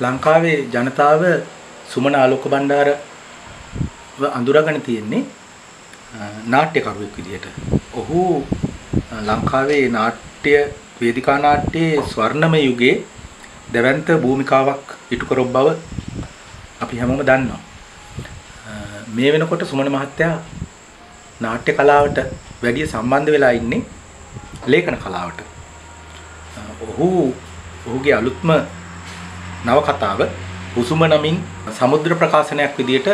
ලංකාවේ ජනතාව සුමන ආලෝක බණ්ඩාර අඳුරගෙන තියෙන්නේ නාට්‍යකරුවෙක් විදියට. ඔහු ලංකාවේ නාට්‍ය වේදිකා නාට්‍යයේ ස්වර්ණමය යුගයේ දැවැන්ත භූමිකාවක් ඉටු කරව බව අපි හැමෝම දන්නවා. මේ වෙනකොට සුමන මහත්තයා නාට්‍ය කලාවට වැඩි සම්බන්ධ වෙලා ඉන්නේ ලේඛන කලාවට. ඔහුගේ අලුත්ම නවකතාව උසුම නමින් සමුද්‍ර ප්‍රකාශනයක් විදියට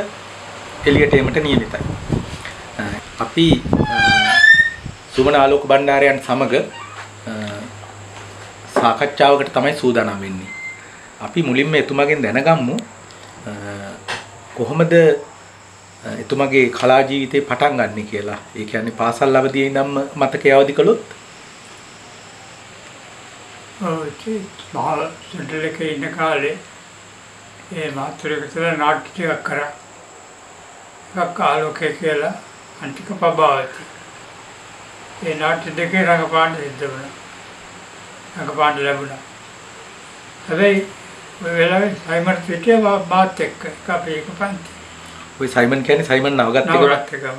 එළියට එීමට නියමිතයි. අපි සුමන ආලෝක බණ්ඩාරයන් සමග සාකච්ඡාවකට තමයි සූදානම් වෙන්නේ. අපි මුලින්ම එතුමාගෙන් දැනගමු කොහොමද එතුමාගේ කලා ජීවිතේ පටන් ගන්නෙ කියලා. ඒ කියන්නේ පාසල් අවදියේ ඉඳන්ම මතකයේ අවදි කළොත් සුන්දරලක ඉන්න කාලේ ඒ මාතෘකතර නාට්‍ය ටිකක් කරා. එකක් ආලෝකය කියලා අන්තික පබාවති. ඒ නාට්‍ය දෙකේ රඟපාන්න සිද්ධ වුණා. රඟපාන්න ලැබුණා. හැබැයි ඔය වෙලාවේ සයිමන් සිටියා මාත් එක්ක අපි එක පන්ති. ඔය සයිමන් කියන්නේ සයිමන් නවගත් එකම.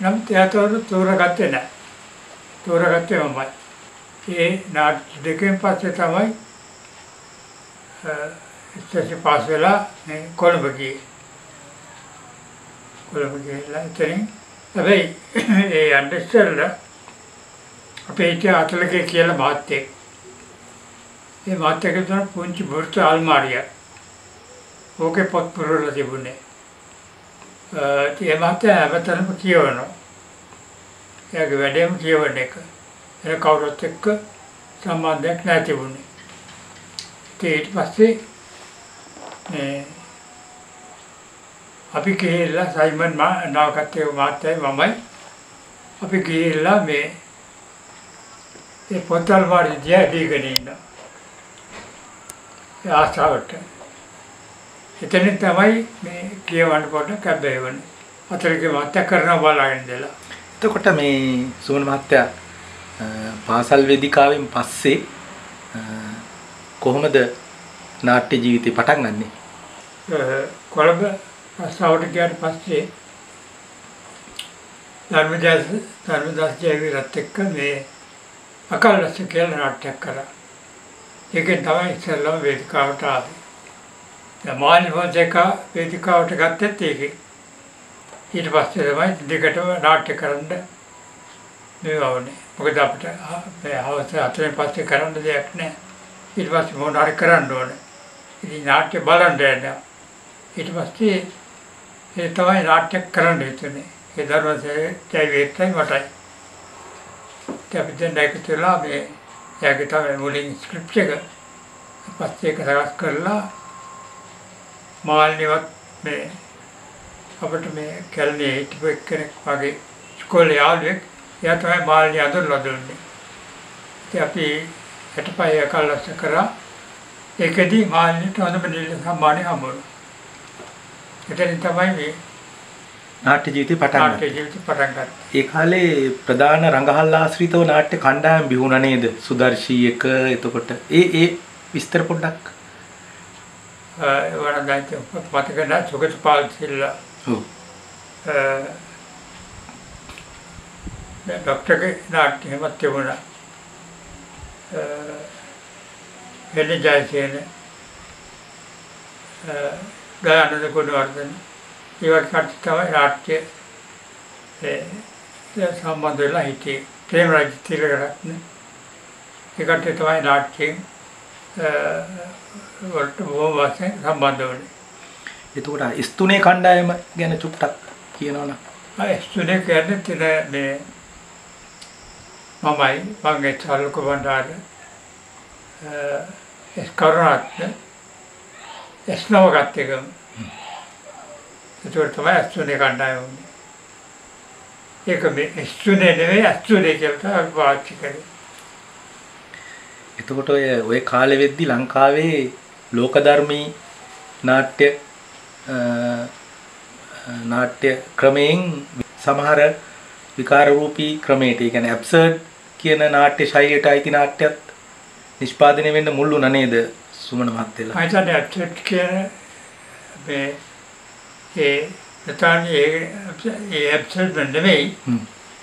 නම් තියාතෝරු තෝරගත්තේ නැහැ. තෝරගත්තේ මමයි. ඒ නාට්‍ය දෙකෙන් පස්සේ තමයි ඉස්තේ පාස් වෙලා මේ කොළඹ ගියේ. කොළඹ ගිහලා ඉතින් හැබැයි ඒ අන්ඩර්ස්ටෑන්ඩ් අපේ ඉතින් අතලකේ කියලා මාත්‍යෙක්. ඒ මාත්‍යෙක තමයි පුංචි බොර්ත අල්මාරිය. ඕකේ පොත් පුරවලා තිබුණේ. ඒ මාත්‍යා හැමතැනම කියවනවා. එයාගේ වැඩේම කියවන එක. එන කවුරුත් එක්ක සම්බන්ධයක් නැති වුණේ. ඊට පස්සේ අපි ගිහිල්ලා සයිමන් නවකත්තේ මාත්‍යයි මමයි අපි ගිහිල්ලා මේ පොත් අල්මාරිය දිහා දීගෙන ඉන්නවා. ඒ ආසාවට. එතනින් තමයි මේ කියවන්න පොඩ්ඩක් කැබ්බේ වුණේ. අතරේ මාත්‍ය කරනවා බලාගෙන ඉඳලා. එතකොට මේ සුමන මහත්තයා පාසල් වේදිකාවෙන් පස්සේ කොහොමද නාට්‍ය ජීවිතේ පටන් ගන්නෙ? කොළඹ රස්සාවට ගියාට පස්සේ ධර්මදාස් ජයවීරත් එක්ක මේ අකල්ලස්ස කියලා නාට්‍යයක් කරා. ඒකෙන් තමයි ඉස්සෙල්ලාම වේදිකාවට ආවේ. දැන් මානි ෆොන්සේකා වේදිකාවට ගත්තත් ඒකේ. ඊට පස්සේ තමයි දෙකටම නාට්‍ය කරන්න මේ වවනේ. මොකද අපිට මේ හවස 4න් පස්සේ කරන්න දෙයක් නැහැ. ඊට පස්සේ මොන හරි කරන්න ඕනේ. ඉතින් නාට්‍ය බලන්න යනවා. ඊට පස්සේ ඒ තමයි නාට්‍ය කරන්න හිතුනේ. ඒ දරුවසේ ජයවීරයි මටයි. අපි දැන් එකතු වෙලා මේ යාගේ තමයි මුලින් ස්ක්‍රිප්ට් එක පස්සේ ඒක සකස් කරලා මාල්නිවත් මේ අපිට මේ කැලණියේ හිටපු එක්කෙනෙක් වගේ ඉස්කෝලේ යාළුවෙක් එයා තමයි මාල්නිය අඳුරලා දුන්නේ. ඉතින් අපි 65 එකල්ලස්ස කරා. ඒකෙදි මාල්නියට හොඳම නිල සම්මානය හම්බුණා. එතනින් තමයි මේ නාට්‍ය ජීවිතේ පටන් ගත්තේ. ඒ කාලේ ප්‍රධාන රංගහල් ආශ්‍රිතව නාට්‍ය කණ්ඩායම් බිහුණා නේද? සුදර්ශී එක එතකොට ඒ විස්තර පොඩ්ඩක් ඒවන දැන් මතක නැහැ සුගත පාල්සිල්ලා. ඔව්. ડોක්ටර්ගේ නාට්‍ය හැමත් තිබුණා. හෙළි ජයසේන දයානන්ද ගුණවර්ධන ඒවත් කට්ටිය තමයි නාට්‍ය සම්බන්ධ වෙලා හිටියේ. ප්‍රේමරාජ් තිලකරත්න ඒකට තමයි නාට්‍යයෙන් වලට බොහොම වශයෙන් සම්බන්ධ වුණේ. එතකොට ස්තුනේ කණ්ඩායම ගැන චුට්ටක් කියනවනම්. ස්තුනේ කියන්නේ තින මේ මමයි මගේ ආලෝක බණ්ඩාර කරුණාරත්න නවගත් එකම. ඒකට තමයි ස්තුනේ කණ්ඩායම වුණේ. ඒක මේ ස්තුනේ නෙවෙයි ස්තුනේ කියලා වාචි කරේ. එතකොට ඔය කාලෙ වෙද්දි ලංකාවේ ලෝකධර්මී නාට්‍ය ක්‍රමයෙන් සමහර විකාර රූපී ක්‍රමයට, ඒ කියන්නේ ඇබ්සර්ඩ් කියන නාට්‍ය ශෛලියට අයිති නාට්‍යත් නිෂ්පාදනය වෙන්න මුල් වුණා නේද? සුමන මහත්තයලා. මම හිතන්නේ ඇබ්සෙට් කියන මේ ඒ ඇබ්සෙට් නෙමෙයි.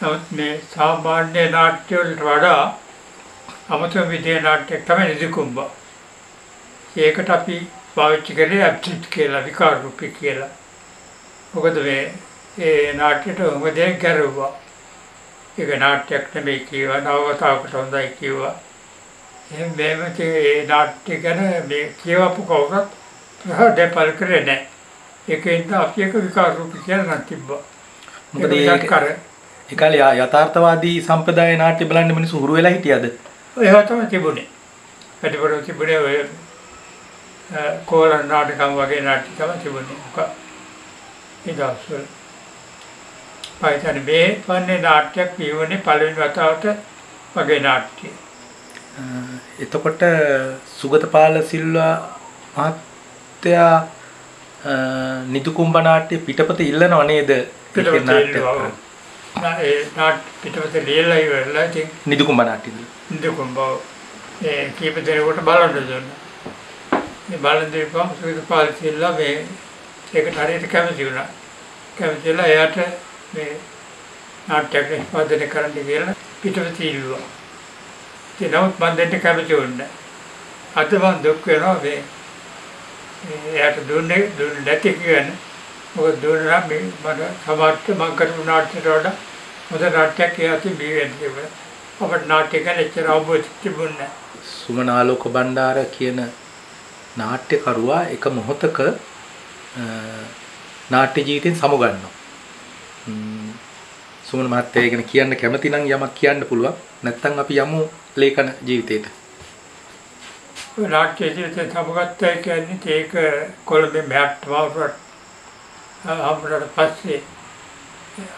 නමුත් මේ සාමාන්‍ය නාට්‍ය වලට වඩා අමතර විදිහේ නාට්‍යයක් තමයි නිදිකුඹ. ඒකට අපි පාවිච්චි කරේ ඇබ්සෙට් කියලා විකාර රූපී කියලා. මොකද මේ ඒ නාට්‍යයට උඹදේ ගැරුවා. ඒක නාට්‍යයක් නෙමෙයි කියවා නවකතාවකට හොඳයි කිව්වා. එහෙනම් මේ නාට්‍ය ගැන මේ කියවපු කවුරුත් ප්‍රහදපල් කරේ නැහැ. ඒකෙන්ද අපි එක විකාර රූපී කියලා නම් තිබ්බා. මොකද ඒ කාලේ යථාර්ථවාදී සම්ප්‍රදාය නාට්‍ය බලන්න මිනිස්සු හුරු වෙලා හිටියද? ඒවා තමයි තිබුණේ. වැඩිපුර තිබුණේ ඔය කෝලන් නාටකම් වගේ නාට්‍ය තමයි තිබුණේ. ඒ දවස්වල පයිතන මේ පන්නේ නාට්‍යයක් කියවන්නේ පළවෙනි වතාවට වගේ නාට්‍ය. එතකොට සුගතපාල සිල්වා මහත්තයා නිදුකුම්බ නාට්‍ය පිටපත ඉල්ලනව නේද? පිටපත ලියලා ඉවරලා ඉතින් නිදුකුම්බ නාට්‍යද? නිදුකුම්බ ඒ කීප දෙනෙකුට බලන්න දුන්නා. මේ බලන් දෙපම සුගතපාල සිල්වා මේ ඒකට හරියට කැමති වුණා. කැමතිලා එයාට මේ නාට්‍යයක් නිෂ්පාදනය කරන්න කියලා පිටපත ඉල්ලුවා. ඒ නමුත් මම දෙන්න කැමති වුණා. අද මම දුක් වෙනවා මේ එයාට දුන්නේ නැති කියන්නේ. මොකද දුන්නා මේ මට සමහරට මම කරපු නාට්‍යයට වඩා හොඳ නාට්‍යයක් එයාට බිහිවෙන්නේ. අපේ නාට්‍ය ගැන එච්චර අවබෝධ තිබුණේ නැහැ. සුමන ආලෝක බණ්ඩාර කියන නාට්‍යකරුවා එක මොහොතක නාට්‍ය ජීවිතෙන් සමුගන්නවා. සුමන මහත්තයා ගැන කියන්න කැමති නම් යමක් කියන්න පුළුවන්. නැත්නම් අපි යමු ලේඛන ජීවිතේට. නාට්‍ය ජීවිතේ සමුගත්තා කියන්නේ ඒක කොළඹ මෑට් වවුරට අපරට පස්සේ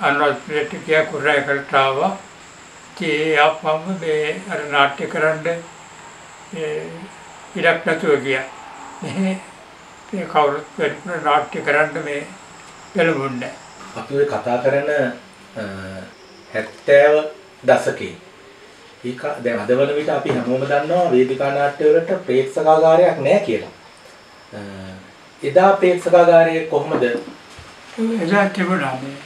අනුරාධපුරයට ගියා කුරෑකලට ආවා. ඒ අපම මේ අර නාට්‍ය කරන්න ඉඩක් නැතුව ගියා. මේ කවුරුත් වැඩිපුර නාට්‍ය කරන්න මේ පෙළඹුන්නේ. අපි ඔය කතා කරන 70 දශකේ ඒක දැන් අද වන විට අපි හැමෝම දන්නවා වේදිකා නාට්‍ය වලට ප්‍රේක්ෂකාගාරයක් නැහැ කියලා. එදා ප්‍රේක්ෂකාගාරය කොහොමද? එදා තිබුණා මේ.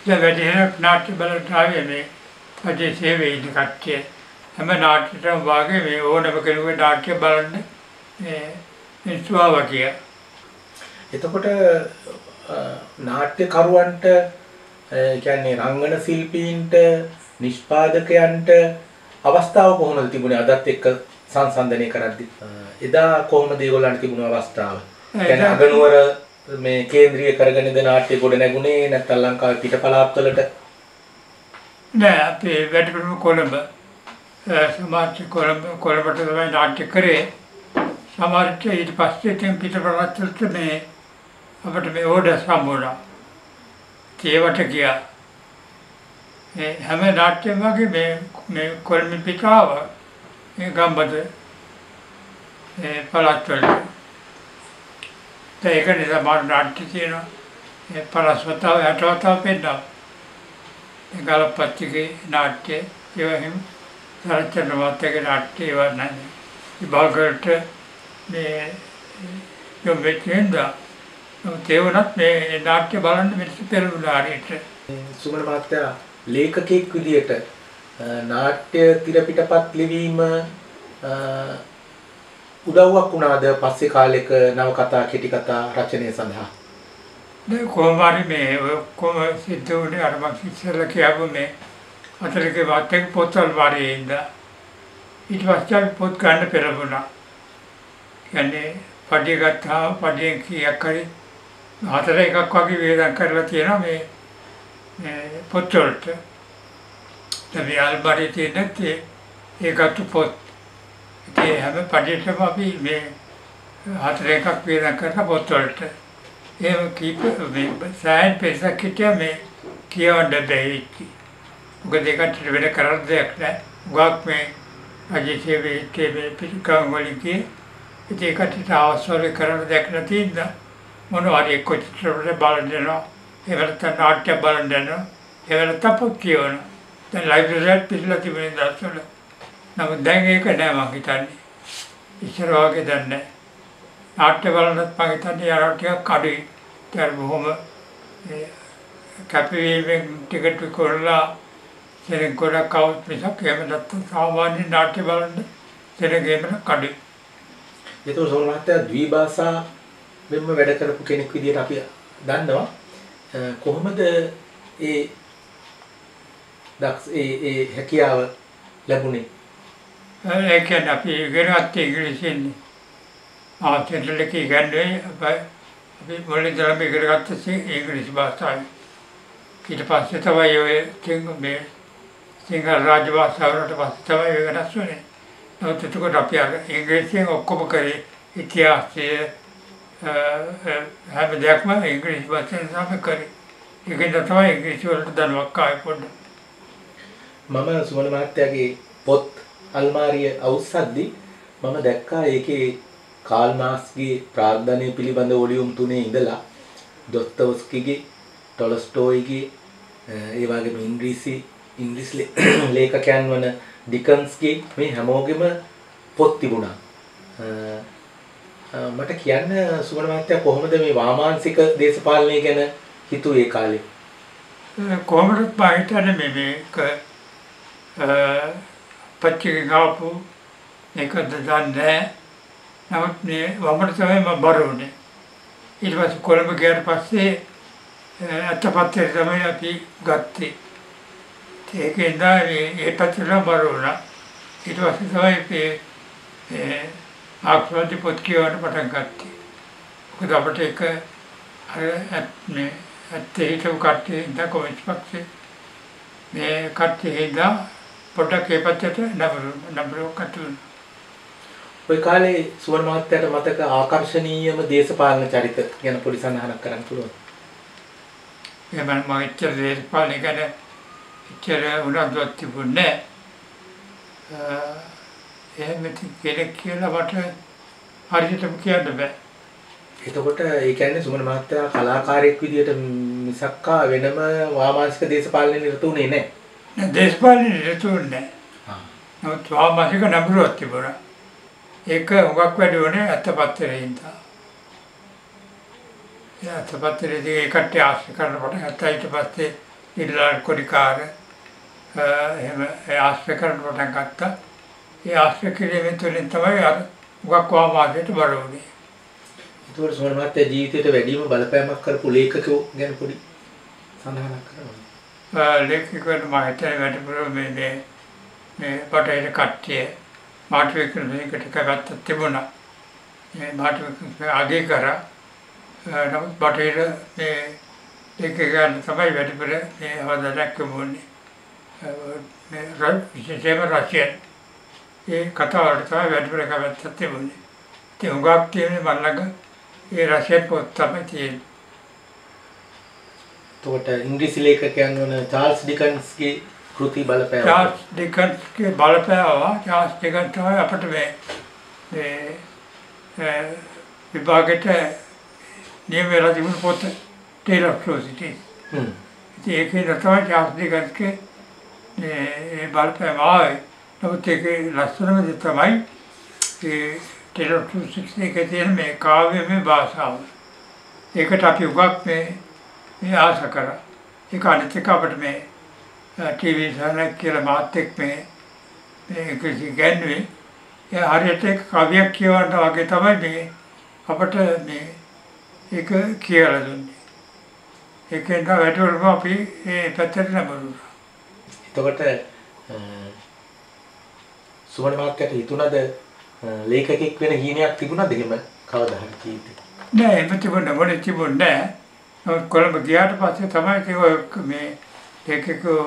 දැන් වැඩිහිටියෝ නාට්‍ය බලන්න ආවේ මේ රජයේ සේවයේ ඉන්න කට්ටිය. හැම නාට්‍යයකම වාගේ මේ ඕනම කෙනෙකුගේ නාට්‍ය බලන්න මේ ඉස්වාවා කිය. එතකොට නාට්‍යකරුවන්ට කියන්නේ රංගන ශිල්පීන්ට නිෂ්පාදකයන්ට අවස්ථාව කොහොමද තිබුණේ අදත් එක්ක සංසන්දනය කරද්දී? එදා කොහොමද ඒගොල්ලන්ට තිබුණ අවස්ථාව? කියන්නේ අගනුවර මේ කේන්ද්‍රීය කරගෙනද නාට්‍ය ගොඩ නැගුණේ නැත්නම් ලංකාවේ පිට පළාත්වලට? නෑ අපි වැඩිපුරම කොළඹ සමාජ කොළඹට තමයි නාට්‍ය කරේ. සමහරට ඊට පස්සේ ඉතින් පිට පළාත්වලට මේ අපිට මේ ඕඩර් සම්බුණා. ඒවට ගියා. මේ හැම නාට්‍යම වගේ මේ කොළඹ පිටාව මේ ගම්බද මේ පළාත්වලට. ඒක නිසා මාර නාට්‍ය තියෙනවා. මේ 50 වතාව 60 වතාව පෙන්නනවා. ඒ ගලපත්තිගේ නාට්‍ය ඒවහිම සරච්චන්ද්‍ර මහත්තයාගේ නාට්‍ය ඒවා නැහැ. විභාගයට මේ යොමු වෙච්ච හින්දා ඒ වුණත් මේ නාට්‍ය බලන්න මිනිස්සු පෙරළුණා හරියට. සුමන මහත්තයා ලේඛකෙක් විදියට නාට්‍ය තිරපිටපත් ලිවීම උදව්වක් වුණාද පස්සේ කාලෙක නවකතා කෙටි කතා රචනය සඳහා? දැන් කොහොම හරි මේ කොහොම සිද්ධ වුණේ අර මම ඉස්සෙල්ලා කියපු මේ අතරේ වාටක පොත්වල වාරේ ඉඳලා ඊට පස්සේ පොත් ගන්න පෙරමුණා. කියන්නේ පඩිය ගත්තා පඩියෙන් කීයක් හරි 4 එකක් වගේ වේදම් කරලා තියෙනවා මේ පොත් වලට. දැන් අල්මාරියේ තියෙන ඒකට පොත් ඒ හැම පඩියටම අපි මේ 4 එකක් වේදම් කරලා පොත් වලට. එහෙම කීප මේ සෑහෙන පෙසක් හිටියා මේ කියවන්න බැහැ. මොකද ඒකට වෙන කරන්න දෙයක් නැහැ. උගක් මේ අජිතේ මේ පිටකම් වලින් කිය ඒකට අවශ්‍ය කරන්න දෙයක් නැති ඉඳලා මොනවා හරි එක්ක චිත්‍රපට බලන්න දෙනවා. ඒකට නාට්‍ය බලන්න දෙනවා. ඒකට තපොත් කියවනවා. දැන් ලයිබ්‍රරියට පිටලා තිබෙන දවස්වල. නමුත් දැන් ඒක නෑ මං හිතන්නේ. ඉස්සර වගේ දැන් නැහැ. නාට්‍ය බලනත් මම හිතන්නේ අර ටිකක් අඩුයි. ඒතර බොහොම කැපවීමෙන් ටිකට් විකුණලා සෙනඟ ගොඩක් આવුත් මිසක් එහෙම නැත්නම් සාමාන්‍ය නාට්‍ය බලන්න සෙනඟේම කඩුයි. ඒක සෝමන මහත්තයා ද්විභාෂා වෙන්න වැඩ කරපු කෙනෙක් විදිහට අපි දන්නවා. කොහොමද ඒ හැකියාව ලැබුණේ? ඒ කියන්නේ අපි ඉගෙන ගත්තේ ඉංග්‍රීසියෙන්. ආචාර්යලක ඉගෙනුවේ අපි මුලින් ඉඳලා ඉගෙන ගත්තේ ඉංග්‍රීසි භාෂාවෙන්. ඊට පස්සේ තමයි ඔය සිංහල රාජ්‍ය භාෂාවට පස්සේ තමයි වෙනස් වුනේ. නමුත් එතකොට අපි අර ඉංග්‍රීසියෙන් ඔක්කොම කරේ ඉතිහාසය හැම දෙයක්ම ඉංග්‍රීසි භාෂාවෙන් තමයි කරේ. ඒකෙන් තමයි ඉංග්‍රීසි වලට දැනුමක් ආවේ පොඩ්ඩක්. මම සුමන මහත්තයාගේ පොත් අල්මාරිය අවුස්සද්දි මම දැක්කා ඒකේ කාල් මාක්ස්ගේ ප්‍රාග්ධනය පිළිබඳ වොලියුම් 3 ඉඳලා දොස්තොවස්කිගේ ටොලස්ටෝයිගේ ඒ වගේම ඉංග්‍රීසි ලේඛකයන් වන ඩිකන්ස්ගේ මේ හැමෝගෙම පොත් තිබුණා. මට කියන්න සුමන මහත්තයා කොහොමද මේ වාමාංශික දේශපාලනය ගැන හිතුවේ ඒ කාලේ? කොහොමද බයිටනේ මේක පච්චිකෙන් ආපු මේකද දන්නේ. නමුත් මේ වමන තමයි මම බරුනේ. ඊට පස්සේ කොළඹ ගියාට පස්සේ අතපත්තේ තමයි අපි ගත්තේ. ඒකෙන්ද ඒ පැත්තට බරුණා. ඊට පස්සේ තමයි මේ ආක්‍රෝධ පොත් කියවන්න පටන් ගත්තේ. මොකද අපිට ඒක අර මේ ඇත්තේ හිටපු කට්ටිය ඉඳ කොමිස් පක්ෂේ මේ කට්ටිය ඉඳ පොඩ්ඩක් ඒ පැත්තට නබරු කටුන. ඔය කාලේ සුවර්ණ මහත්තයාට මතක ආකර්ෂණීයම දේශපාලන චරිත ගැන පොඩි සඳහනක් කරන්න පුළුවන්. එහෙනම් මම ඉච්ඡර දේශපාලන ගැන ඉච්ඡර උනන්දුවක් තිබුණේ නැහැ. එහෙම කෙනෙක් කියලා මට හරියටම කියන්න බෑ. එතකොට ඒ කියන්නේ සුමන මහත්තයා කලාකාරයෙක් විදියට මිසක්කා වෙනම වාමාංශික දේශපාලනේ නිරත වුණේ නැහැ. දේශපාලනේ නිරත වුණේ නැහැ. නමුත් වාමාංශික නඹරුවක් තිබුණා. ඒක හුඟක් වැඩි වුණේ අතපත්තරේ ඉඳලා. ඒ අතපත්තරේදී ඒකට ආශ්‍රය කරන කොට ඊට පස්සේ ඉල්ලාල් කොරිකාර එහෙම ආශ්‍රය කරන කොට ගත්තා. ඒ ආශ්‍රය කිරීමෙන් තුළින් තමයි අර හුඟක් වාමාංශයට බර වුණේ. ඒතකොට සුමන මහත්තයා ජීවිතේට වැඩිම බලපෑමක් කරපු ලේඛකයෝ ගැන පොඩි සඳහනක් කරනවා. ලේඛකයන් මම හිතන්නේ වැඩිපුර මේ පටේට කට්ටිය මාට වික්‍රමසිංහට කවත්තක් තිබුණා. මේ මාට වික්‍රමසිංහ අගය කරා. නමුත් පටේට මේ ලේඛකයන් තමයි වැඩිපුර මේ අවදානයක් යොමුන්නේ. මේ විශේෂයෙන්ම රෂියන් ඒ කතාවට තමයි වැඩිපුර කවත්තක් තිබුණේ. ඒ හුඟක් තියෙන්නේ මම ළඟ ඒ රෂියන් පොත් තමයි තියෙන්නේ. එතකොට ඉංග්‍රීසි ලේඛකයන් වන චාල්ස් ඩිකන්ස්ගේ කෘති බලපෑම. චාල්ස් ඩිකන්ස්ගේ බලපෑම චාල්ස් ඩිකන්ස් තමයි අපිට මේ විභාගයට නියම වෙලා තිබුණු පොත ටේලර් ක්ලෝසිටි. ඉතින් ඒකේ තමයි චාල්ස් ඩිකන්ස්ගේ මේ බලපෑම ආවේ. නමුත් ඒකේ ලස්සනම දේ තමයි ඒ ටේලර් ක්ලෝසිටි එකේ තියෙන මේ කාව්‍යමය භාෂාව. ඒකට අපි උගක් මේ ආස කරා. ඒක අනිත් එක අපිට මේ ටීවී සරණක් කියලා මාත් එක්ක මේ ඉංග්‍රීසි ගැන්වේ. ඒ හරියට කවියක් කියවන්න වගේ තමයි මේ අපිට මේ ඒක කියලා දුන්නේ. ඒකෙන් තමයි වැඩිවලම අපි ඒ පැත්තට නඹරුණා. එතකොට සුමන මහත්තයාට හිතුණද ලේඛකෙක් වෙන හීනයක් තිබුණාද එහෙම කවදා හරි කීපේ? නෑ එහෙම තිබුණේ නෑ. කොළඹ ගියාට පස්සේ තමයි මේ ලේඛකෝ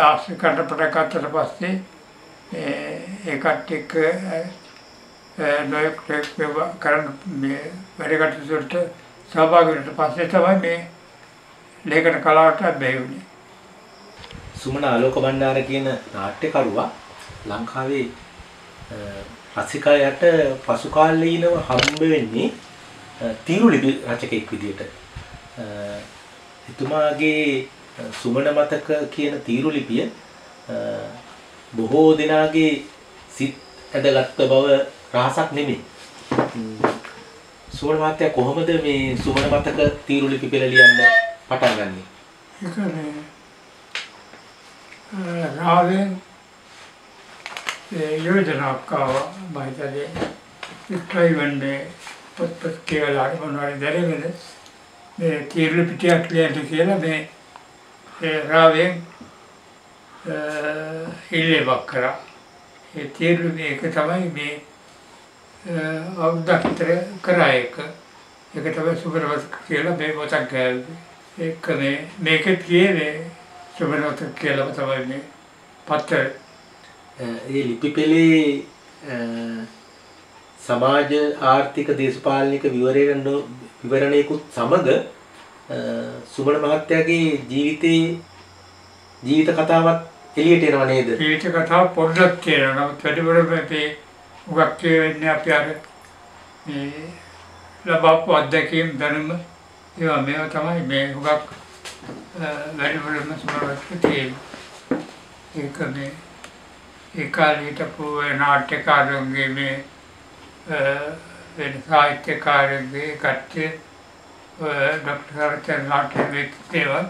ආශ්‍රය කරන්න පටන් ගත්තට පස්සේ ඒ කට්ටියක නොයෙක් කරන මේ වැඩ කටයුතු වලට සහභාගී වෙන්න පස්සේ තමයි මේ ලේඛන කලාවට බැහැ. සුමන ආලෝක බණ්ඩාර කියන නාට්‍යකරුවා ලංකාවේ රසිකයාට පසු කාලීනව හම්බ වෙන්නේ තීරුලිපි රචකයෙක් විදියට. එතුමාගේ සුමන මතක කියන තීරුලිපිය බොහෝ දෙනාගේ සිත් ඇදගත් බව රහසක් නෙමෙයි. සුමන මහත්තයා කොහොමද මේ සුමන මතක තීරු ලිපි පෙළ ලියන්න පටන් ගන්නෙ? ඒක මේ රාවෙන් යෝජනාවක් ආවා මම හිතන්නේ ඉස්ට්‍රයි වන්නේ පොත් කියලා මොනවාරි දැරගෙන මේ තීරු පිටියක් ලියන්න කියලා මේ රාවෙන් ඉල්ලීමක් කරා. ඒ තීරු මේක තමයි මේ අවුරුද්දක් විතර කරා ඒක. ඒක තමයි සුබරවත කියලා මේ පොතක් ගෑවේ. ඒක මේකේ තියෙන්නේ සුබරවත කියලා තමයි මේ පත්‍ර. ඒ ලිපි පෙළේ සමාජ ආර්ථික දේශපාලනික විවරණයකුත් සමග සුමන මහත්තයාගේ ජීවිත කතාවක් එළියට එනවා නේද? ජීවිත කතාව පොඩ්ඩක් තියෙනවා. නමුත් වැඩිපුරම මේ උගක් කියන්නේ අපි අර මේ ලබපු අත්දැකීම් දැනුම ඒවා මේවා තමයි මේ උගක් වැඩිපුරම සුමනවත් තියෙන්නේ. ඒක මේ ඒ කාලේ හිටපු නාට්‍යකාරයන්ගේ මේ වෙන සාහිත්‍යකාරයන්ගේ කට්ටිය ડોક્ટર සරච්චන් නාට්‍යයේ ඒවා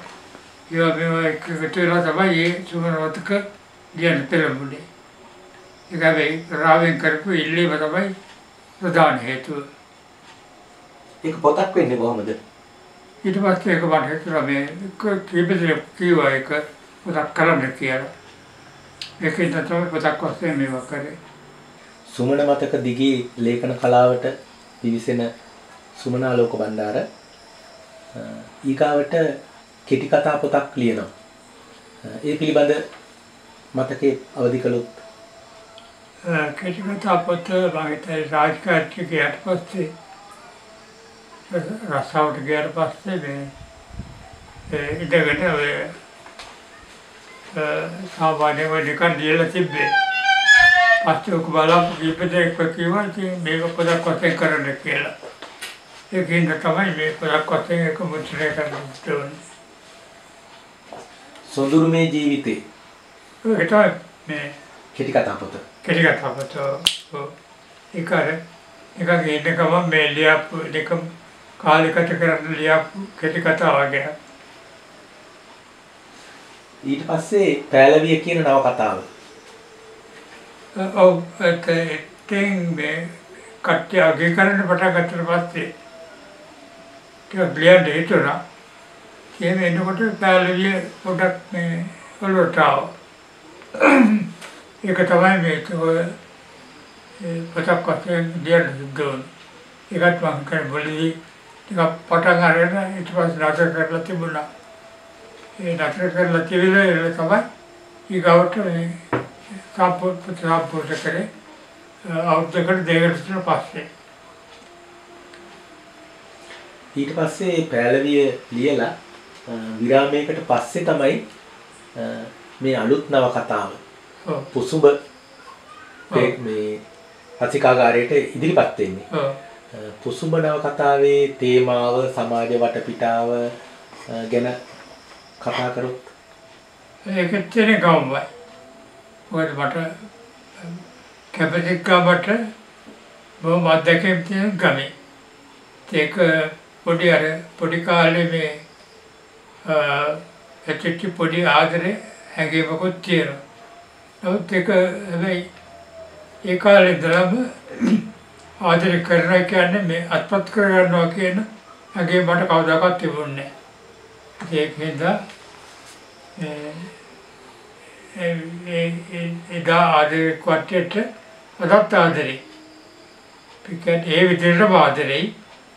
මේවා එකතු වෙලා තමයි මේ සුමනවතක ලියන්න පෙළඹුණේ. ඒක හැබැයි රාවෙන් කරපු ඉල්ලීම තමයි ප්‍රධාන හේතුව. ඒක පොතක් වෙන්නේ කොහොමද? ඊට පස්සේ ඒක මට හිතුණා මේ කීපදෙනෙක් කිව්වා ඒක පොතක් කරන්න කියලා. ඒකෙන් තමයි පොතක් වශයෙන් මේවා කරේ. සුමන මතක දිගේ ලේඛන කලාවට පිවිසෙන සුමනාලෝක බණ්ඩාර ඊගාවට කෙටි කතා පොතක් ලියනවා. ඒ පිළිබඳ මතකයේ අවදි කළොත්. කෙටි කතා පොත මම හිතන්නේ රාජකාර්ය ගියාට පස්සේ රස්සාවට ගියාට පස්සේ මේ ඉඳගෙන ඔය සාමාන්‍යව නිකන් ලියලා තිබ්බේ. පස්සේ ඔක බලපු කීපදෙනෙක් කිව්වා ඉතින් මේක පොතක් වශයෙන් කරන්න කියලා. ඒකින් තමයි මේ පොතක් වශයෙන් එක මුද්‍රණය කරන්න ඕනේ. සොඳුරුමේ ජීවිතේ. ඒක මේ කෙටි කතා පොත. කෙටි කතා පොත. එකගේ ඉන්නකම මේ ලියපු දෙකම කාලයකට කරන්න ලියපු කෙටි කතා වගේ. ඊට පස්සේ පෑලවිය කියන නව කතාව. ඔව් ඒකෙන් මේ කට්ටිය අගය කරන්න පටන් ගත්තට පස්සේ ටිකක් ලියන්න හිතුණා. එහෙම එනකොට පෑලවිය පොඩක් මේ ඔලුවට ආවා. ඒක තමයි මේ පොතක් වශයෙන් ලියන්න සිද්ධ වුණේ. ඒකත් මම කරේ මුලදී ටිකක් පටන් අරගෙන ඊට පස්සේ නතර කරලා තිබුණා. ඒ නතර කරලා තිබිලා තමයි ඊගවට මේ සම්පූර්ණ කරේ අවුරුද්දකට දෙකකට පස්සේ. ඊට පස්සේ පෑලවිය ලියලා විරාමයකට පස්සේ තමයි මේ අලුත් නව කතාව පුසුඹ මේ අතිකාගාරයට ඉදිරිපත් වෙන්නේ. පුසුඹ නව කතාවේ තේමාව සමාජ වටපිටාව ගැන කතා කරොත්. ඒකත් තියෙන ගමයි. මොකද මට කැපසිටි ගමට බොහොම අත්දැකීම් තියෙන ගමේ. ඒක පොඩි කාලේ මේ ඇත්තටි පොඩි ආදරේ හැඟීමකුත් තියෙනවා. නමුත් ඒක හැබැයි ඒ කාලේ ඉඳලම ආදරේ කරනවා කියන්නේ මේ අත්පත් කරගන්නවා කියන හැඟීම මට කවදාකවත් තිබුණේ නැහැ. ඒකෙන්ද එදා ආදරේ කට්ටියට අදත් ආදරේ. ඒ විදිහටම ආදරේ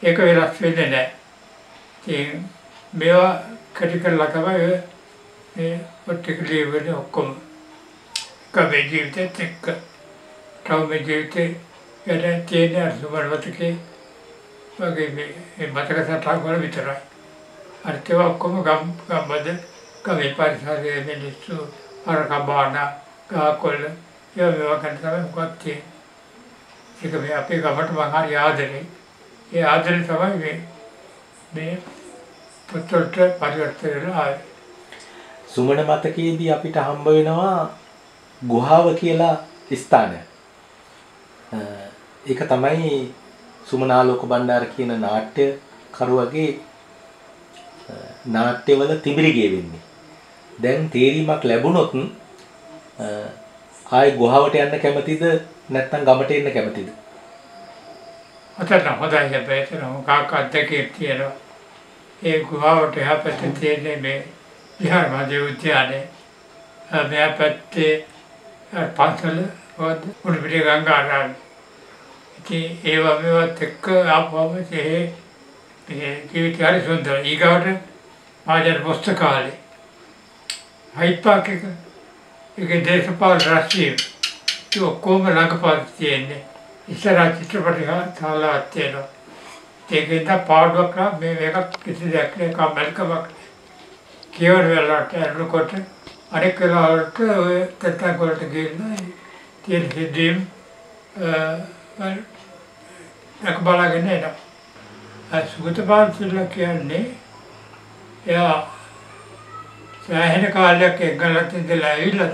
ඒක වෙනස් වෙන්නේ නැහැ. ඉතින් මේවා කටි කරලා තමයි මේ පොට්ටික ලියවෙන්නේ ඔක්කොම. කමේ ජීවිතෙත් එක්ක තවම ජීවිතේ ගැන තියෙන සුමනවතකේ වගේ මේ මතක සටහන් වල විතරයි. අනිත් ඒවා ඔක්කොම ගම්බද කමේ පරිසරයේ මිනිස්සු අරකබාන ගහකොළ ඒවා ගැන තමයි මොකක්ද තියෙන්නේ. ඒක මේ අපේ ගමට මම හරි ආදරේ. ඒ ආදරේ තමයි මේ පොතට පරිවර්තන වෙලා ආවේ. සුමන මතකයේදී අපිට හම්බ වෙනවා ගුහාව කියලා ස්ථානයක්. ඒක තමයි සුමනාලෝක බණ්ඩාර කියන නාට්‍ය කරුවගේ නාට්‍යවල තිබිරිගේ වෙන්නේ. දැන් තේරීමක් ලැබුණොත් ආයේ ගුහාවට යන්න කැමතිද නැත්නම් ගමට එන්න කැමතිද? අතන හොඳයි හැබැයි එතන මොකක් අත්දැකීම් තියෙනවා. ඒ ගුහාවට එහා පැත්තේ තියෙන්නේ මේ විහාර මහදේව උද්‍යානය. මෙහා පැත්තේ පන්සල උඩුපිටිය ගංගාරාම. ඉතින් ඒවා මේවත් එක්ක ආපුවම ඒ ජීවිතය හරි සුන්දරයි. ඊගාවට මහජන පුස්තකාලේ හයිඩ් පාක් එක ඒකේ දේශපාලන රාශිය ඒ ඔක්කොම ළඟපාත තියෙන්නේ. ඉස්සරහ චිත්‍රපටි ශාලාවක් තියෙනවා. ඒකෙන්ද පාඩුවක් නම් මේක කිසි දෙයක් නෑ කම්මැලිකමක් කියවන වෙලාවට අරනකොට අනෙක් වෙලාවට ඔය තත්ත්වයක් වලට ගිහින් තියෙන සිද්ධීම් බලාගෙන එනවා. සුගතපාල සිල්වා කියන්නේ එයා සෑහෙන කාලයක් එංගලන්තේ ඉඳලා ඇවිල්ලා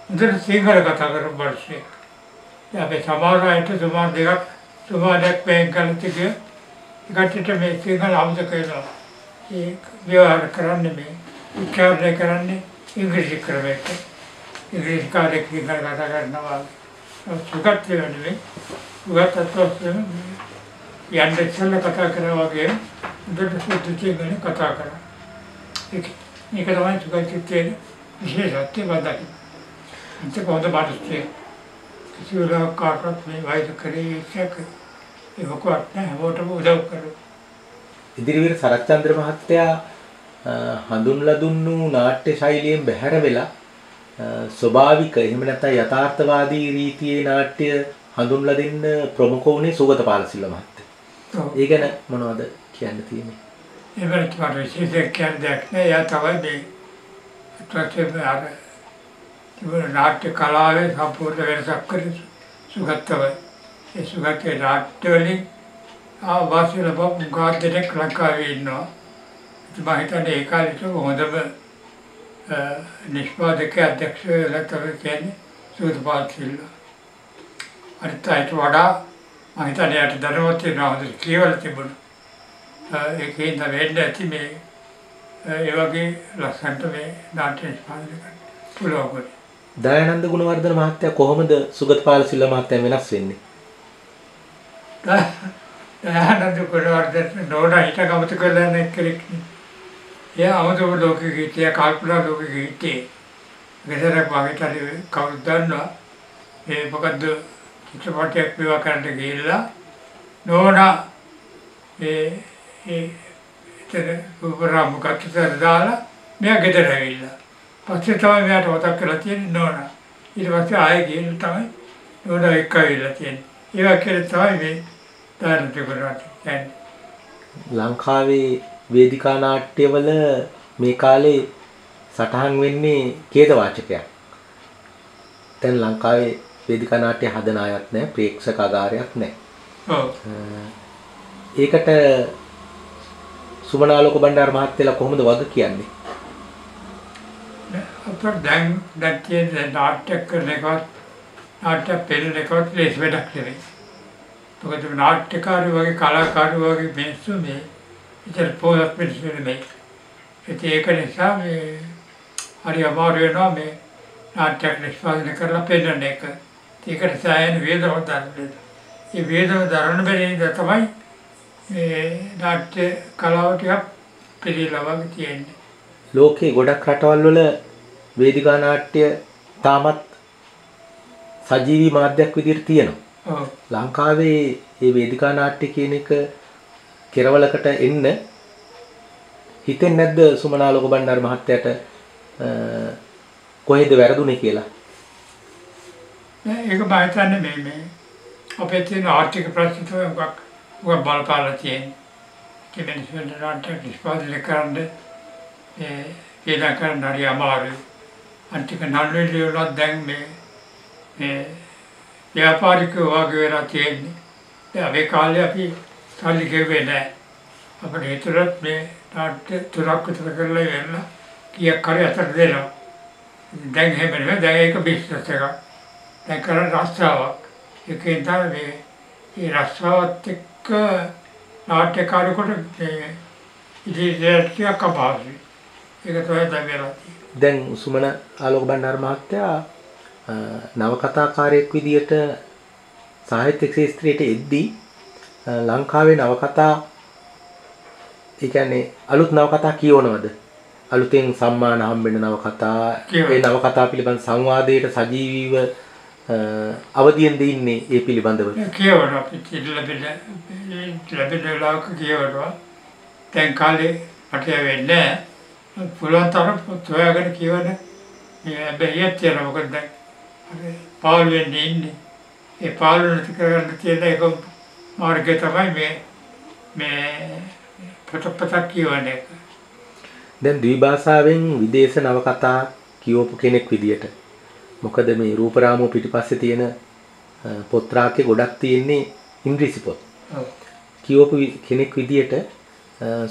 හොඳට සිංහල කතා කරන මිනිස්සෙක්. අපි සමහර අයට සුමානක් එංගලන්තේ ගිය ඒකට මේ සිංහල අමතක වෙනවා. ඒ ව්‍යවහාර කරන්නේ මේ උච්චාරණය කරන්නේ ඉංග්‍රීසි ක්‍රමයක. ඉංග්‍රීසි කාර්යයක් සිංහල කතා කරනවා. සුගත වෙන්නේ සුගත අත්වස්යෙන් යන්න ඉස්සෙල්ලා කතා කරා වගේ හොඳට සුද්ධ සිංහලෙන් කතා කරා. ඒක තමයි සුගතයේ විශේෂත්වය වදකින්. ඒක හොඳ මාතෘකාවක්. කිසි වෙලාවක කාටවත් මේ වෛද්‍ය කරේ ඉස්සක ඒකවත් නැහැ හැමෝටම උදව් කරනවා. ඉදිරිවීර සරච්චන්ද්‍ර මහත්තයා හඳුන්ලා දුන්නු නාට්‍ය ශෛලියෙන් බැහැර වෙලා ස්වභාවික එහෙම නැත්නම් යථාර්ථවාදී රීතියේ නාට්‍ය හඳුන්ලා දෙන්න ප්‍රමුඛ වුණේ සුගතපාල සිල්වා මහත්තයා. ඒ ගැන මොනවද කියන්න තියෙන්නේ? ඒ වෙලට මට විශේෂයක් කියන්න දෙයක් නෑ. එයා තමයි මේ ප්‍රත්‍යක්ෂ අර තිබුණ නාට්‍ය කලාවේ සම්පූර්ණ වෙනසක් කරේ සුගතව. ඒ සුගතේ නාට්‍ය වලින් වාසිය ලබපු ගාත් දෙනෙක් ලංකාවේ ඉන්නවා. ඉතින් මම හිතන්නේ ඒ කාලේට හොඳම නිෂ්පාදක අධ්‍යක්ෂලා තමයි කියන්නේ සුගතපාල සිල්වා. අනිත් අයට වඩා මම හිතන්නේ යට දැනුවත් වෙනවා හොඳට කියවලා තිබුණා. ඒකෙන් තමයි ඇති මේ ඒ වගේ ලස්සනට මේ නාට්‍ය නිෂ්පාදනය කරන්න පුළුවන්. දයානන්ද ගුණවර්ධන මහත්තයා කොහොමද සුගතපාල සිල්වා මහත්තයා වෙනස් වෙන්නේ? දයානන්ද ගුණවර්ධන නෝනා හිටගමත කරලා නැක් කෙනෙක්. එයා අමතක ලෝකෙ ගිහින් කල්පනා ලෝකෙ ගිහින් ගෙදරක් වගේ කවුරුද දන්නවා ඒ මොකද්ද චිත්‍රපටයක් විවා කරන්න ගිහිල්ලා නෝනා එතන උපරාම කට්ටතර දාලා මෙයා ගෙදර ඇවිල්ලා. පස්සේ තමයි මෙයාට මතක් කරලා තියෙන්නේ නෝනා. ඊට පස්සේ ආයෙ ගිහින් තමයි නෝනා එක්ක ඇවිල්ලා තියෙන්නේ. ඒ වගේ තමයි මේ දානට කරන්නේ. ලංකාවේ වේදිකා නාට්‍යවල මේ කාලේ සටහන් වෙන්නේ ඛේදවාචකයක්. දැන් ලංකාවේ වේදිකා නාට්‍ය හදන අයත් නැහැ, ප්‍රේක්ෂකාගාරයක් නැහැ. ඔව්. ඒකට සුමනාලෝක බණ්ඩාර මහත්තයලා කොහොමද වග කියන්නේ? අපර දැන් තියෙන නාට්‍ය කරන එකවත් නාට්‍ය පෙළන එකවත් ලේසි වැඩක් නෙවෙයි. මොකද නාට්‍යකාරයෝ වගේ කලාකාරයෝ වගේ මිනිස්සු මේ ඉතින් පොත් මිනිස්සු නෙමෙයි. ඒක නිසා මේ හරි අමාරු වෙනවා මේ නාට්‍යයක් නිෂ්පාදනය කරලා පෙළන එක. ඒකට සෑහෙන වේදනාවක් දරන්න. ඒ වේදනාව දරන්න බැරි නිසා තමයි මේ නාට්‍ය කලාව ටිකක් පිළිලා වගේ තියෙන්නේ. ලෝකේ ගොඩක් රටවල් වල වේදිකා නාට්‍ය තාමත් සජීවී මාධ්‍යයක් විදිහට තියෙනවා. ඔව්. ලංකාවේ මේ වේදිකා නාට්‍ය කියන එක කෙරවලකට එන්න හිතෙන්නේ නැද්ද සුමනාලෝක බණ්ඩාර මහත්තයාට කොහෙද වැරදුනේ කියලා? ඒක බාහිරන්නේ මේ අපේ තියෙන ආර්ථික ප්‍රශ්න තමයි මොකක් බලපාලා තියෙන්නේ. කෙනෙකුට නාට්‍ය නිෂ්පාදනය කරන්න වේදා කරන්න හරි අමාරුයි. අන්තික නළුවේ වලත් දැන් මේ ව්‍යාපාරිකයෝ වගේ වෙලා තියෙන්නේ. දැන් අපේ කාලේ අපි සල්ලි ගෙව්වේ නැහැ. අපිට හිතුවත් මේ නාට්‍ය තුනක් විතර කරලා ඉවරලා කීයක් හරි අතට දෙනවා. දැන් එහෙම නෙවෙයි. දැන් ඒක බිස්නස් එකක්. දැන් කරන රස්සාවක්. ඒකෙන් තමයි මේ ඒ රස්සාවත් එක්ක නාට්‍යකාරයෙකුට ඉදිරියට ටිකක් අපහසුයි. ඒක තමයි දැන් වෙලා තියෙන්නේ. දැන් සුමන ආලෝක බණ්ඩාර මහත්තයා නවකථාකාරයෙක් විදියට සාහිත්‍ය ක්ෂේත්‍රයට එද්දී ලංකාවේ නවකථා ඒ කියන්නේ අලුත් නවකථා කියවනවද? අලුතෙන් සම්මාන හම්බෙන නවකථා ඒ නවකථා පිළිබඳ සංවාදයට සජීවීව අවදියෙන් ඉන්නේ ඒ පිළිබඳව. කියවනවා අපි ලැබෙන වෙලාවක කියවනවා. දැන් කාලේ මට වෙන්නේ පුළුවන් තරම් පොත් හොයාගෙන කියවන බැරියක් තියෙනවා. මොකද දැන් පාළු වෙන්නේ ඉන්නේ. ඒ පාළු නැති කරගන්න තියෙන එක මාර්ගය තමයි මේ පොතක් කියවන එක. දැන් ද්විභාෂාවෙන් විදේශ නවකථා කියවපු කෙනෙක් විදියට මොකද මේ රූපරාමෝ පිටිපස්සේ තියෙන පොත් රාක්කේ ගොඩක් තියෙන්නේ ඉංග්‍රීසි පොත්. කියවපු කෙනෙක් විදියට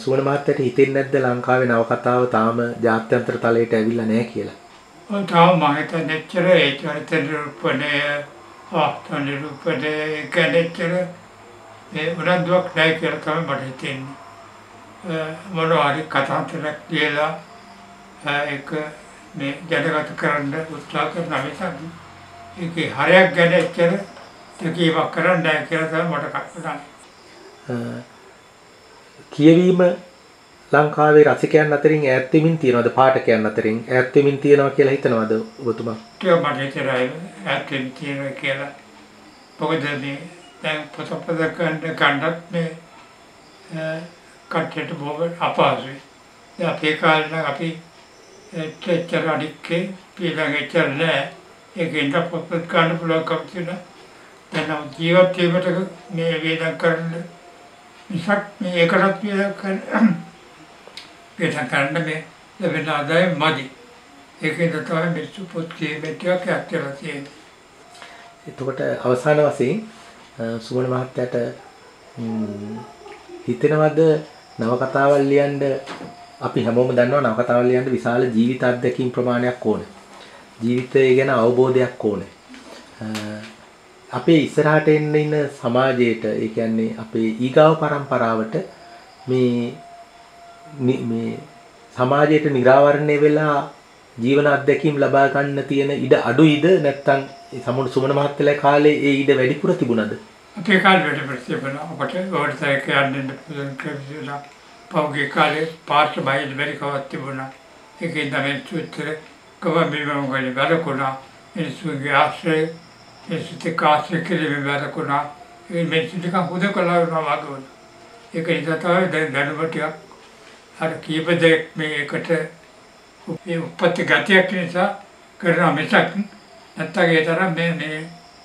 සුමන මහත්තයාට හිතෙන්නේ නැද්ද ලංකාවේ නවකතාව තාම ජාත්‍යන්තර තලයට ඇවිල්ලා නැහැ කියලා? ඔව් තාම මම හිතන්නේ එච්චර ඒ චරිත නිරූපණය ගැනෙච්චර මේ උනන්දුවක් නැහැ කියලා තමයි මට හිතෙන්නේ. මොනවා හරි කතාන්තරයක් කියලා ඒක මේ ජනගත කරන්න උත්සාහ කරන මිසක් ඒකේ හරයක් ගැන එච්චර තකීමක් කරන්නේ නැහැ කියලා තමයි මට කල්පනා. කියවීම ලංකාවේ රසිකයන් අතරින් ඈත් වෙමින් තියනවද පාඨකයන් අතරින් ඈත් වෙමින් තියනවා කියලා හිතනවද ඔබතුමා? ඒක මට හිතෙනවා ඈත් වෙමින් තියනවා කියලා. මොකද මේ දැන් පොතපත ගන්නත් මේ කට්ටියට බොහොම අපහසුයි. දැන් අපේ කාලේ නම් අපි එච්චර අඩික්කේ පිළඟ එච්චර නෑ. ඒකෙන්ද පොත් ගන්න පුළුවන්කම තියෙනවා. දැන් ජීවත් වීමට මේ වේදන් කරන්න මිසක් මේ ඒකටත් වේදන් කරන්න මේ ලැබෙන ආදායම මදි. ඒකෙන්ද තමයි මේ පොත් කීමේ ටිකක් ඇත්තලා තියෙන්නේ. එතකොට අවසාන වශයෙන් සුමන මහත්තයාට හිතෙනවද නවකතාවල් ලියන්න අපි හැමෝම දන්නවා නවකතාවල් ලියන්න විශාල ජීවිත අත්දැකීම් ප්‍රමාණයක් ඕනේ. ජීවිතය ගැන අවබෝධයක් ඕනේ. අපේ ඉස්සරහට එන්න ඉන්න සමාජයට ඒ කියන්නේ අපේ ඊගාව પરම්පරාවට මේ සමාජයට නිරාවරණය වෙලා ජීවන අත්දැකීම් ලබා ගන්න තියෙන ඉඩ අඩුයිද නැත්නම් සමුණ සුමන මහත්තයලා කාලේ ඒ ඉඩ වැඩිපුර තිබුණාද? අපේ කාලේ වැඩිපුර තිබුණා. අපට ඕඩිතයක යන්න පුළුවන් කියලා පෞගේ කාලේ පාර්ශ්ව බයිල් බැරි කවක් තිබුණා. ඒකෙන් තමයි සුත්‍ර කවමිම වගේ වැඩකුණා. මිනිස්සුගේ ආශ්‍රය මිනිස්සුත් ආශ්‍රය කිරීම වැඩකුණා. ඒ මිනිස්සු ටික හුදකලා වෙනවා වගේ. ඒක නිසා තමයි දැනුම ටිකක් අර කීප දෙයක් මේකට මේ උපත් ගතියක් නිසා කරන මිසක් නැත්තම් ඒ තරම්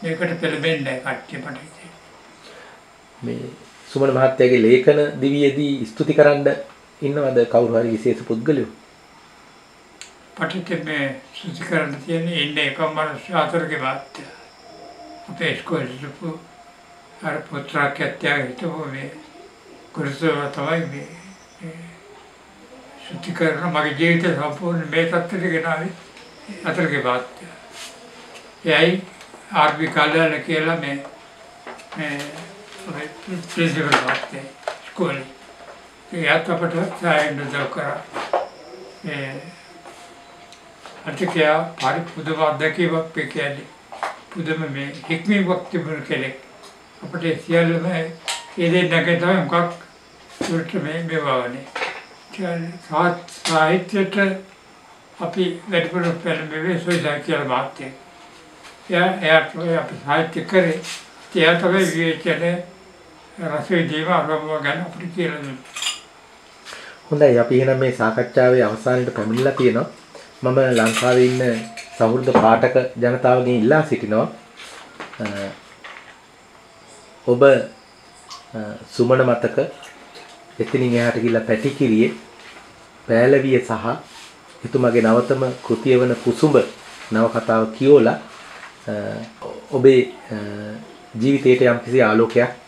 මේකට පෙළඹෙන්නේ නැහැ කට්ටිය මට හිතෙනවා. මේ සුමන මහත්තයාගේ ලේඛන දිවියේදී ස්තුති කරන්න ඉන්නවද කවුරු හරි විශේෂ පුද්ගලයෝ? පටිච්ච මේ ස්තුති කරන්න තියෙන්නේ ඉන්නේ එකම මිනිස්සු අතරගේ වාත්‍ය. අපේ ඉස්කෝලේ අර පුත්‍රාක්‍යත්‍ය හිටපු මේ කුරුසව තමයි මේ ස්තුති කරන මගේ ජීවිතය සම්පූර්ණ මේ තත්ත්වයට ගෙනාවේ අතරගේ වාත්‍ය. එයි ආර්බි කාලයල කියලා මේ प्रिंसिपल बात थे स्कूल यात्रा पर साइड जो करा अर्थ क्या भारी पुद वादकी वक्त पे क्या ली पुद में हिकमी वक्त मिल के ले अपने सियाल में ये नगे था उनका सूरत में बेवाने साथ साहित्य अपनी वेटपुर फिल्म में भी सोचा किया बात थे यार तो आप साहित्य करे त्या तभी ये चले රසයේ දේවාරම ගැන අපිට කියලා දුන්නා. හොඳයි අපි එහෙනම් මේ සාකච්ඡාවේ අවසානයේ පැමිණලා තියෙනවා. මම ලංකාවේ ඉන්න සහෘද පාඨක ජනතාවගෙන් ඉල්ලා සිටිනවා. ඔබ සුමන මතක එතනින් එහාට ගිහිල්ලා පැටිකිරියේ පෑලවිය සහ එතුමගේ නවතම කෘතිය වන කුසුඹ නවකතාව කියෝලා ඔබේ ජීවිතයට යම්කිසි ආලෝකයක්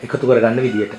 එකතු කරගන්න විදියට